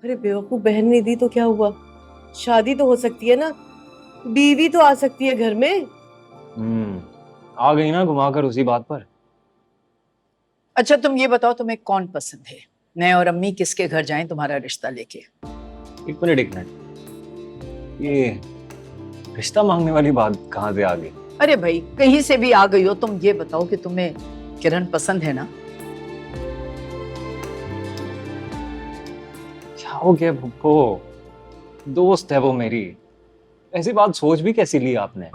अरे बेवकूफ, बहन नहीं दी तो क्या हुआ? शादी तो हो सकती है ना, बीवी तो आ सकती है घर में। आ गई ना घुमाकर उसी बात पर। अच्छा तुम ये बताओ, तुम्हें कौन पसंद है? मैं और अम्मी किसके घर जाएं तुम्हारा रिश्ता लेके? एक मिनट, ये रिश्ता मांगने वाली बात कहाँ से आ गई? अरे भाई कहीं से भी आ गई हो, तुम ये बताओ कि तुम्हें किरण पसंद है ना? क्या हो गया भुप्पो? दोस्त है वो मेरी, ऐसी बात सोच भी कैसी ली आपने?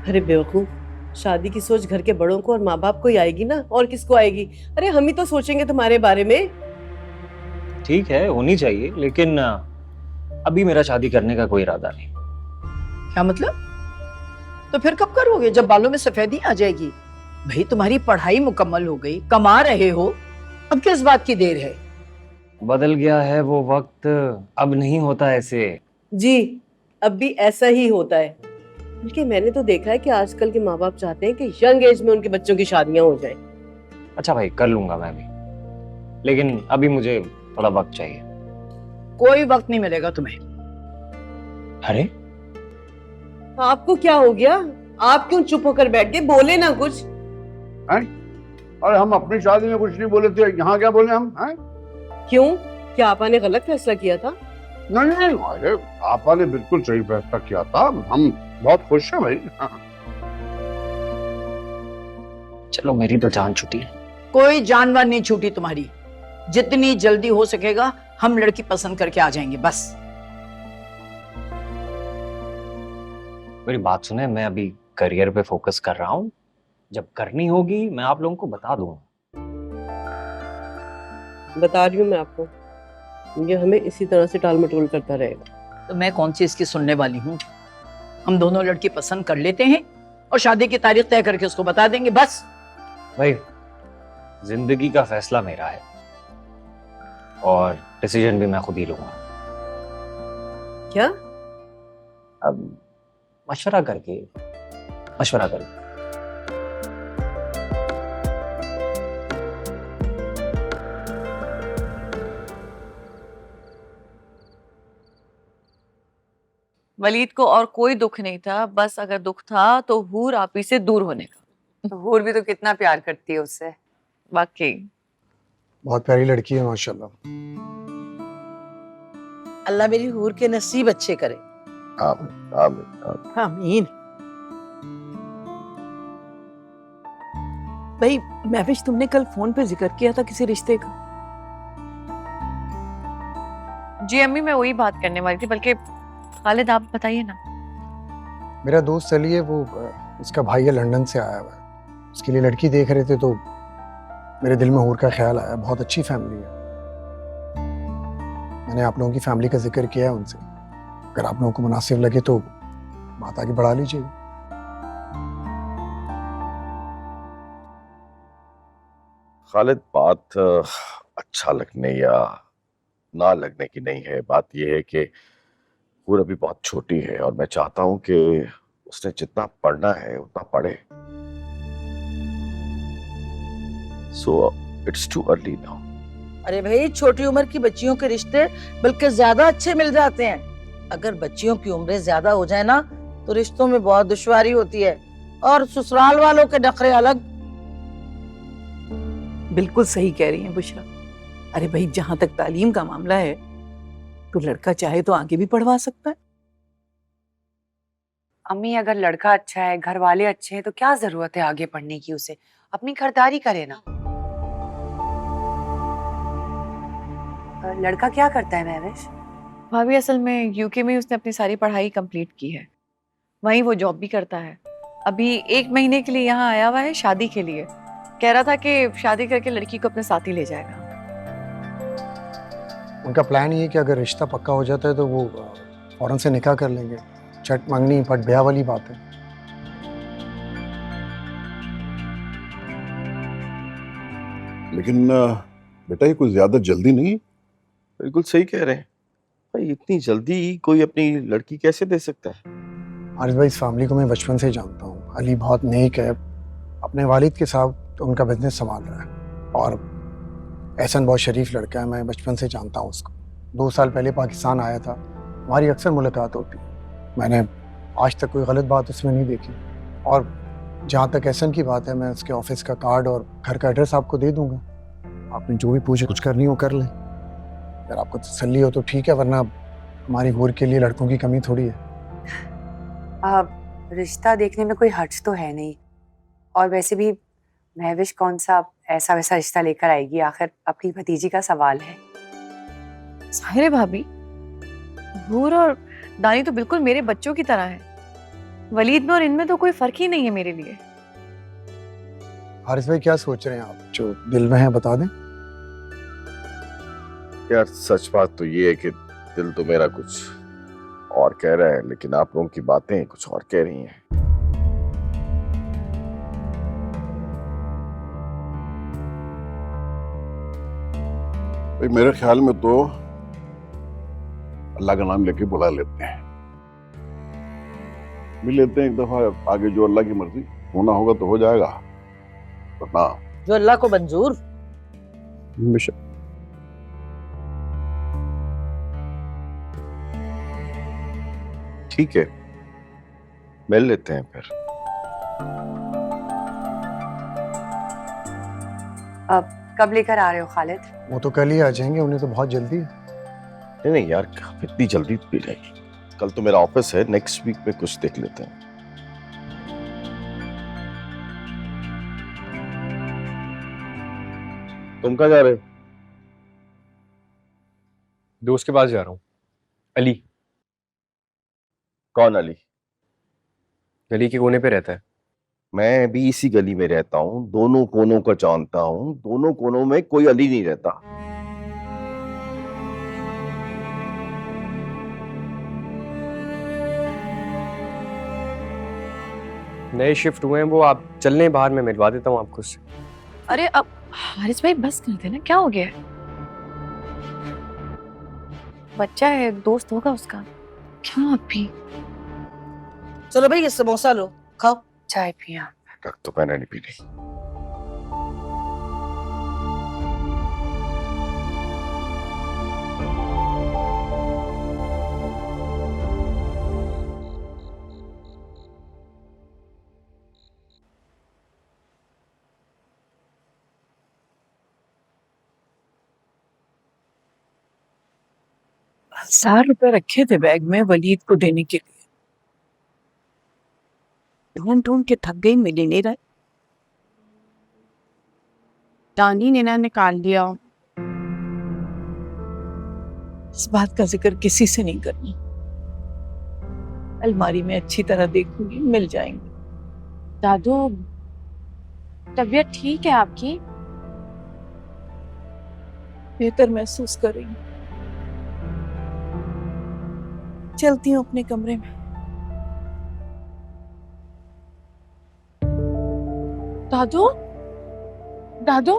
अरे बेवकूफ, शादी की सोच घर के बड़ों को और माँ बाप को ही आएगी ना, और किसको आएगी? अरे हम ही तो सोचेंगे तुम्हारे बारे में। ठीक है, होनी चाहिए, लेकिन अभी मेरा शादी करने का कोई इरादा नहीं। क्या मतलब? तो फिर कब करोगे, जब बालों में सफेदी आ जाएगी? भाई तुम्हारी पढ़ाई मुकम्मल हो गई, कमा रहे हो, अब किस बात की देर है? बदल गया है वो वक्त, अब नहीं होता ऐसे। जी, अब भी ऐसा ही होता है। बल्कि मैंने तो देखा है कि आजकल के माँ बाप चाहते हैं कि यंग एज में उनके बच्चों की शादियां हो जाएं। अच्छा भाई, कर लूंगा मैं भी, लेकिन अभी मुझे थोड़ा वक्त चाहिए। कोई वक्त नहीं मिलेगा तुम्हें। अरे आपको क्या हो गया? आप क्यों चुप होकर बैठ गए? बोले ना कुछ। हैं? अरे हम अपनी शादी में कुछ नहीं बोले थे, यहाँ क्या बोले हम? हैं? क्यों? क्या आपा ने गलत फैसला किया था? नहीं नहीं, अरे आपा ने बिल्कुल सही फैसला किया था, हम बहुत खुश हैं भाई। चलो, मेरी तो जान छुटी है। कोई जानवर नहीं छूटी तुम्हारी। जितनी जल्दी हो सकेगा हम लड़की पसंद करके आ जाएंगे, बस। मेरी बात सुने, मैं अभी करियर पे फोकस कर रहा हूँ, जब करनी होगी मैं आप लोगों को बता दूंगा। बता रही हूँ मैं आपको, ये हमें इसी तरह से टाल मटोल करता रहेगा। तो मैं कौन सी इसकी सुनने वाली हूँ? हम दोनों लड़की पसंद कर लेते हैं और शादी की तारीख तय करके उसको बता देंगे, बस। भाई, जिंदगी का फैसला मेरा है और डिसीजन भी मैं खुद ही लूंगा। क्या? अब मशवरा करके। वलीद को और कोई दुख नहीं था, बस अगर दुख था तो हूर आपी से दूर होने का। हूर भी तो कितना प्यार करती है उससे। वाकई बहुत प्यारी लड़की है माशाल्लाह। अल्लाह मेरी हूर के नसीब अच्छे करे। आमीन आमीन आमीन। आमीन। भाई महविश, तुमने कल फोन पे जिक्र किया था किसी रिश्ते का? जी अम्मी, मैं वही बात करने वाली थी, बल्कि खालिद आप बताइए ना। मेरा दोस्त अली है, वो उसका भाई है, लंदन से आया हुआ है, उसके लिए लड़की देख रहे थे तो मेरे दिल में हूर का ख्याल आया। बहुत अच्छी फैमिली है, मैंने आप लोगों की फैमिली का जिक्र किया है उनसे। अगर आप लोगों को मुनासिब लगे तो बात आगे बढ़ा लीजिए। खालिद, बात अच्छा लगने या ना लगने की नहीं है, बात यह है कि हूर अभी बहुत छोटी है और मैं चाहता हूं कि उसने जितना पढ़ना है उतना पढ़े। So it's too early now. अरे भाई, छोटी उम्र की बच्चियों के रिश्ते बल्कि ज्यादा अच्छे मिल जाते हैं। अगर बच्चियों की उम्रें ज्यादा हो जाए ना तो रिश्तों में बहुत दुश्वारी होती है, और ससुराल वालों के नखरे अलग। बिल्कुल सही कह रही हैं बुशरा। अरे भाई, जहां तक तालीम का मामला है तो लड़का चाहे तो आगे भी पढ़वा सकता है। अम्मी, अगर लड़का अच्छा है, घर वाले अच्छे हैं, तो क्या जरूरत है आगे पढ़ने की? उसे अपनी खरीदारी करे ना। लड़का क्या करता है महविश? भाभी असल में यूके में उसने अपनी सारी पढ़ाई कंप्लीट की है, वहीं वो जॉब भी करता है। अभी 1 महीने के लिए यहाँ आया हुआ है शादी के लिए। कह रहा था कि शादी करके लड़की को अपने साथ ही ले जाएगा। उनका प्लान ये है कि अगर रिश्ता पक्का हो जाता है तो वो फौरन से निकाह कर लेंगे। चट मंगनी पट ब्याह वाली बात है। लेकिन बेटा, ये कोई ज्यादा जल्दी नहीं? बिल्कुल सही कह रहे हैं भाई, इतनी जल्दी कोई अपनी लड़की कैसे दे सकता है? आरिफ भाई, इस फैमिली को मैं बचपन से ही जानता हूँ। अली बहुत नेक है, अपने वालिद के साथ उनका बिजनेस संभाल रहा है और एहसन बहुत शरीफ लड़का है, मैं बचपन से जानता हूँ उसको। 2 साल पहले पाकिस्तान आया था, हमारी अक्सर मुलाकात होती है। मैंने आज तक कोई गलत बात उसमें नहीं देखी। और जहाँ तक एहसन की बात है, मैं उसके ऑफिस का कार्ड और घर का एड्रेस आपको दे दूंगा। आपने जो भी पूछे कुछ करनी हो कर लें। अगर आपको तसल्ली हो तो ठीक है, वरना हमारी हूर के लिए लड़कों की कमी थोड़ी है। रिश्ता देखने में कोई हर्ज तो है नहीं, और वैसे भी महविश कौन सा ऐसा वैसा रिश्ता लेकर आएगी, आखिर अपनी भतीजी का सवाल है। साहिर भाभी, हूर और दानी तो बिल्कुल मेरे बच्चों की तरह है। वलीद में और इनमें तो कोई फर्क ही नहीं है मेरे लिए। हारिस भाई क्या सोच रहे हैं आप? जो दिल में है बता दें। यार सच बात तो ये है कि दिल तो मेरा कुछ और कह रहा है, लेकिन आप लोगों की बातें कुछ और कह रही हैं। भाई मेरे ख्याल में तो अल्लाह का नाम लेके बुला लेते हैं, मिल लेते हैं एक दफा। आगे जो अल्लाह की मर्जी होना होगा तो हो जाएगा, वरना जो अल्लाह को मंजूर। बेशक। ठीक है, मिल लेते हैं फिर। अब कब लेकर आ रहे हो खालिद? वो तो कल ही आ जाएंगे, उन्हें तो बहुत जल्दी है। नहीं नहीं यार, इतनी जल्दी भी रहेगी? कल तो मेरा ऑफिस है, नेक्स्ट वीक में कुछ देख लेते हैं। तुम कहाँ जा रहे हो? दोस्त के पास जा रहा हूँ। अली। कौन अली? गली के कोने पे रहता है। मैं भी इसी गली में रहता हूँ, दोनों कोनों को जानता हूँ। दोनों कोनों में कोई अली नहीं रहता। नए शिफ्ट हुए हैं वो, आप चलने बाहर, में मिलवा देता हूँ आपको उससे। अरे अब हारिस भाई बस कर देना, क्या हो गया है? बच्चा है, दोस्त होगा उसका, क्या आप भी? चलो भाई ये समोसा लो, खाओ। चाय पिया? तक तो मैंने नहीं पीनी। ₹1000 रखे थे बैग में वलीद को देने के लिए। ढूंढ ढूंढ के थक गई, मिल ही नहीं रहा। दानी ने ना निकाल लिया। इस बात का जिक्र किसी से नहीं करना। अलमारी में अच्छी तरह देखूंगी, मिल जाएंगे। दादू, तबीयत ठीक है आपकी? बेहतर महसूस कर रही हूँ। चलती हूँ अपने कमरे में। दादू, दादू,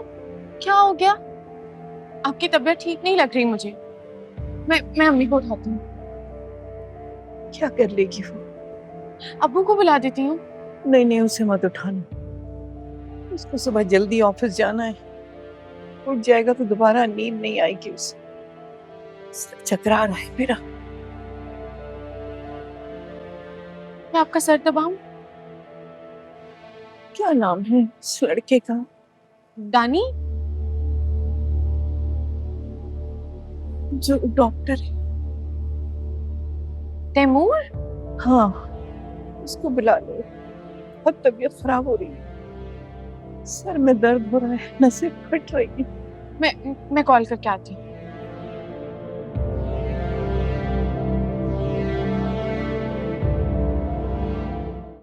क्या हो गया? आपकी तबीयत ठीक नहीं लग रही मुझे। मैं अम्मी को उठाती हूँ। क्या कर लेगी वो? अब्बू को बुला देती हूँ। नहीं नहीं, उसे मत उठाना। उसको सुबह जल्दी ऑफिस जाना है। उठ जाएगा तो दोबारा नींद नहीं आएगी उसे। सर चकरा रहा है मेरा। मैं आपका सर दबाऊं? क्या नाम है इस लड़के का? दानी? जो डॉक्टर है। तैमूर? हाँ, उसको बुला लो। बहुत तबीयत खराब हो रही है। सर में दर्द हो रहा है, नसें फट रही है। मैं कॉल करके आती हूँ।